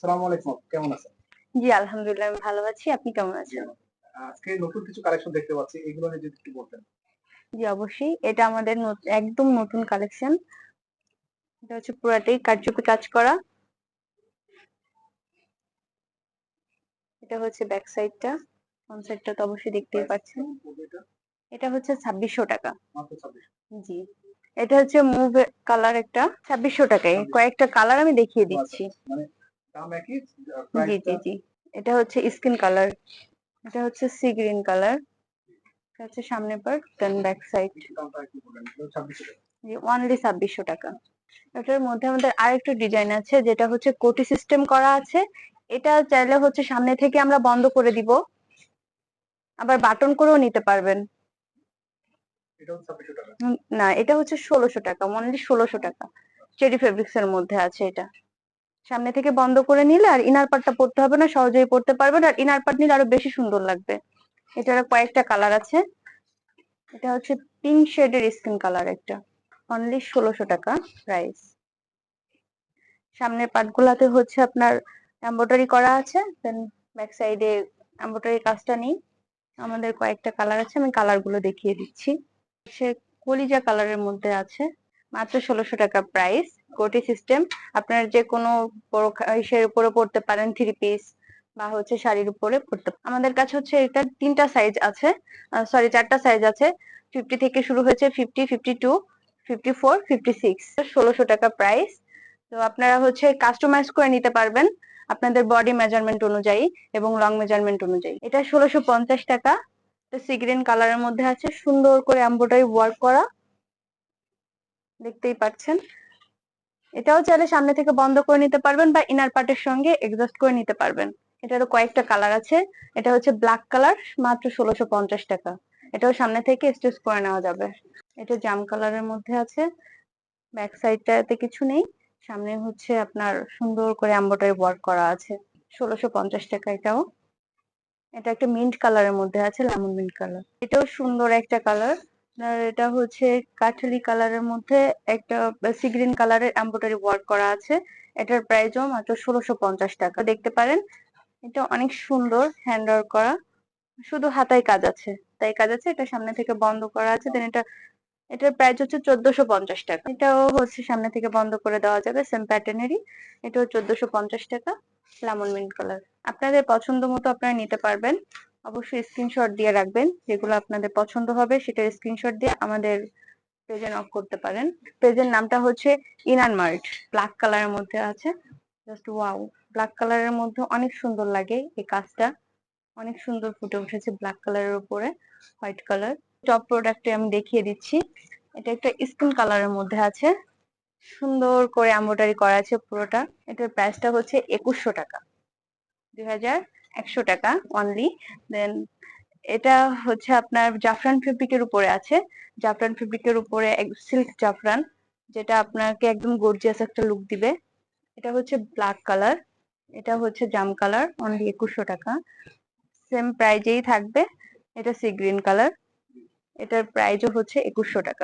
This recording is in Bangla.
আসসালামু আলাইকুম, কেমন আছেন? জি, আলহামদুলিল্লাহ আমি ভালো আছি। আপনি কেমন জি, আছেন? আজকে নতুন কিছু কালেকশন দেখতে পাচ্ছি। এগুলো নিয়ে যদি একটু বলতেন। জি, অবশ্যই। এটা আমাদের একদম নতুন কালেকশন। এটা হচ্ছে পুরাটাই কারচুপি কাজ করা। এটা হচ্ছে ব্যাক সাইডটা। ফ্রন্ট সাইডটা তো অবশ্যই দেখতেই প্রাইস পাচ্ছেন। কেমন পড়বে এটা? এটা হচ্ছে ২৬০০ টাকা। মাত্র ২৬০০। জি। এটা হচ্ছে মুভ কালার একটা ২৬০০ টাকায়। ২৬০০। কয়েকটা কালার আমি দেখিয়ে ও আচ্ছা, দিচ্ছি। আচ্ছা। মানে দাম একই, জি, প্রাইসটা জি, জি। এটা হচ্ছে স্কিন কালার। এটা হচ্ছে সি গ্রিন কালার। এটা হচ্ছে সামনের পার্ট, দেন ব্যাক সাইড। একটু দামটা একটু বলেন। ২৬০০ টাকা। জি, অনলি ২৬০০ টাকা। এটার মধ্যে আমাদের আরেকটু ডিজাইন আছে যেটা হচ্ছে কোটি সিস্টেম করা আছে। এটা চাইলে হচ্ছে সামনে থেকে আমরা বন্ধ করে দিব, আবার বাটন করেও নিতে পারবেন। এটাও ২৬০০ টাকা। না, এটা হচ্ছে ১৬০০ টাকা, অনলি ১৬০০ টাকা। চেরি ফেব্রিক্স এর মধ্যে আছে এটা। সামনে থেকে বন্ধ করে নিলে আর ইনার পার্টটা পরতে হবে না, সহজেই পরতে পারবেন। আর ইনার পার্ট নিলে আরো বেশি সুন্দর লাগবে। এটার কয়েকটা কালার আছে। এটা হচ্ছে পিঙ্ক শেডের স্কিন কালার একটা, অনলি ১৬০০ টাকা প্রাইস। সামনের পার্ট গুলাতে হচ্ছে আপনার এমব্রয়ডারি করা আছে, দেন ব্যাক সাইডে এমব্রয়ডারি কাজটা নেই। আমাদের কয়েকটা কালার আছে, আমি কালার গুলো দেখিয়ে দিচ্ছি। সে কলিজা কালারের মধ্যে আছে, মাত্র ১৬০০ টাকা প্রাইস। কোটি সিস্টেম, আপনার যে কোনো বড় ইসের উপরে পড়তে পারেন, থ্রি পিস বা হচ্ছে শাড়ির উপরে পড়তে। আমাদের কাছে হচ্ছে এটা তিনটা সাইজ আছে, সরি চারটা সাইজ আছে। 50 থেকে শুরু হয়েছে, 50, 52, 54, 56। ১৬০০ টাকা প্রাইস। তো আপনারা হচ্ছে কাস্টমাইজ করে নিতে পারবেন আপনাদের বডি মেজারমেন্ট অনুযায়ী এবং লং মেজারমেন্ট অনুযায়ী। এটা ১৬৫০ টাকা। সি গ্রিন কালারের মধ্যে আছে, সুন্দর করে এমব্রয়ডারি ওয়ার্ক করা, দেখতেই পাচ্ছেন। এটাও চাইলে সামনে থেকে বন্ধ করে নিতে পারবেন বা ইনার পার্টের সঙ্গে এডজাস্ট করে নিতে পারবেন। এটারও কয়েকটা কালার আছে। এটা হচ্ছে ব্ল্যাক কালার, মাত্র ১৬৫০ টাকা। এটাও সামনে থেকে স্টিচ করে নেওয়া যাবে। এটা জাম কালারের মধ্যে আছে, ব্যাক সাইডটাতে কিছু নেই, সামনে হচ্ছে আপনার সুন্দর করে এমব্রয়ডারি ওয়ার্ক করা আছে। ১৬৫০ টাকা এটাও। এটা একটা মিন্ট কালারের মধ্যে আছে, লেমন মিন্ট কালার। এটাও সুন্দর একটা কালার। আর এটা হচ্ছে কাঠালি কালারের মধ্যে একটা সি গ্রিন কালারের এমব্রয়ডারি ওয়ার্ক করা আছে। এটার প্রাইসও মাত্র ১৬৫০ টাকা। দেখতে পারেন, এটা অনেক সুন্দর হ্যান্ড ওয়ার্ক করা, শুধু হাতায় কাজ আছে, তাই কাজ আছে। এটা সামনে থেকে বন্ধ করা আছে, দেন এটার প্রাইস হচ্ছে ১৪৫০ টাকা। এটাও হচ্ছে সামনে থেকে বন্ধ করে দেওয়া যাবে, সেম প্যাটার্নেরই। এটাও ১৪৫০ টাকা, লেমন মিন্ট কালার। আপনাদের পছন্দ মতো আপনারা নিতে পারবেন। অবশ্যই স্ক্রিনশট দিয়ে রাখবেন, যেগুলো আপনাদের পছন্দ হবে সেটার স্ক্রিনশট দিয়ে আমাদের পেজে নক করতে পারেন। পেজের নামটা হচ্ছে ইনান মার্ট। ব্ল্যাক কালারের মধ্যে আছে, জাস্ট ওয়াও। ব্ল্যাক কালারের মধ্যে অনেক সুন্দর লাগে এই কাজটা, অনেক সুন্দর ফুটে উঠেছে ব্ল্যাক কালারের উপরে হোয়াইট কালার। টপ প্রোডাক্টে আমি দেখিয়ে দিচ্ছি। এটা একটা স্কিন কালারের মধ্যে আছে, সুন্দর করে এমব্রয়ডারি করা আছে পুরোটা। এটার প্রাইসটা হচ্ছে ২১০০ টাকা, ২১০০ টাকা অনলি। দেন এটা হচ্ছে আপনার জাফরান ফেব্রিকের উপরে আছে। জাফরান ফেব্রিকের উপরে সিল্ক জাফরান, যেটা আপনাকে একদম গর্জিয়াস একটা লুক দিবে। এটা হচ্ছে ব্ল্যাক কালার, এটা হচ্ছে জাম কালার, অনলি ২১০০ টাকা। সেম প্রাইজেই থাকবে। এটা সি গ্রিন কালার, এটার প্রাইসও হচ্ছে ২১০০ টাকা।